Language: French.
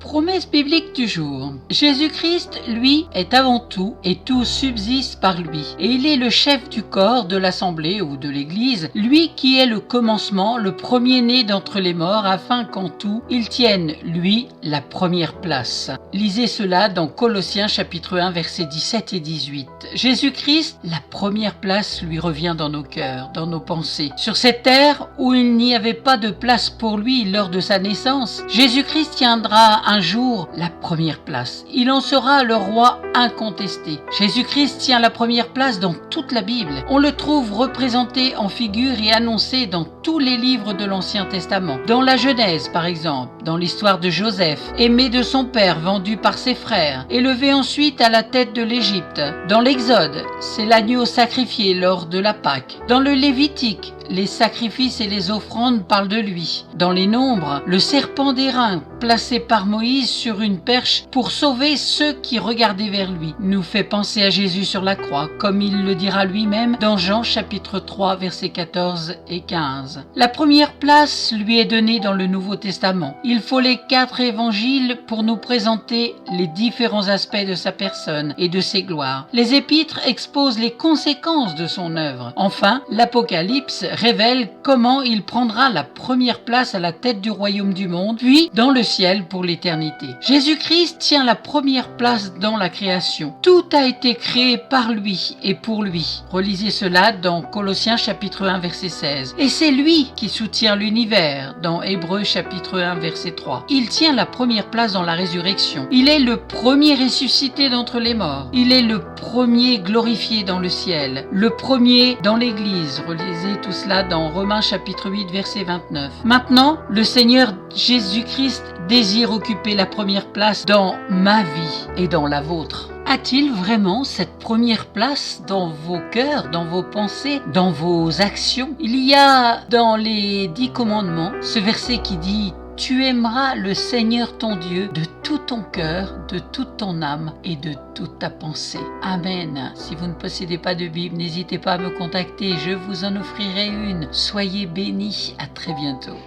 Promesse biblique du jour. Jésus-Christ, lui, est avant tout et tout subsiste par lui. Et il est le chef du corps de l'assemblée ou de l'église, lui qui est le commencement, le premier-né d'entre les morts, afin qu'en tout, il tienne, lui, la première place. Lisez cela dans Colossiens chapitre 1, versets 17 et 18. Jésus-Christ, la première place lui revient dans nos cœurs, dans nos pensées. Sur cette terre où il n'y avait pas de place pour lui lors de sa naissance, Jésus-Christ tiendra un jour la première place. Il en sera le roi incontesté. Jésus-Christ tient la première place dans toute la Bible. On le trouve représenté en figure et annoncé dans tous les livres de l'Ancien Testament. Dans la Genèse, par exemple, dans l'histoire de Joseph, aimé de son père, vendu par ses frères, élevé ensuite à la tête de l'Égypte. Dans l'Exode, c'est l'agneau sacrifié lors de la Pâque. Dans le Lévitique, les sacrifices et les offrandes parlent de lui. Dans les Nombres, le serpent d'airain placé par Moïse sur une perche pour sauver ceux qui regardaient vers lui nous fait penser à Jésus sur la croix, comme il le dira lui-même dans Jean chapitre 3 versets 14 et 15. La première place lui est donnée dans le Nouveau Testament. Il faut les 4 évangiles pour nous présenter les différents aspects de sa personne et de ses gloires. Les épîtres exposent les conséquences de son œuvre. Enfin, l'Apocalypse révèle comment il prendra la première place à la tête du royaume du monde, puis dans le ciel pour l'éternité. Jésus-Christ tient la première place dans la création. Tout a été créé par lui et pour lui. Relisez cela dans Colossiens chapitre 1 verset 16. Et c'est lui qui soutient l'univers dans Hébreux chapitre 1 verset 3. Il tient la première place dans la résurrection. Il est le premier ressuscité d'entre les morts. Il est le premier glorifié dans le ciel. Le premier dans l'église. Relisez tout cela dans Romains chapitre 8 verset 29. Maintenant, le Seigneur Jésus-Christ désire occuper la première place dans ma vie et dans la vôtre. A-t-il vraiment cette première place dans vos cœurs, dans vos pensées, dans vos actions? Il y a dans les 10 commandements ce verset qui dit « Tu aimeras le Seigneur ton Dieu de tout ton cœur, de toute ton âme et de toute ta pensée. » Amen. Si vous ne possédez pas de Bible, n'hésitez pas à me contacter, je vous en offrirai une. Soyez bénis, à très bientôt.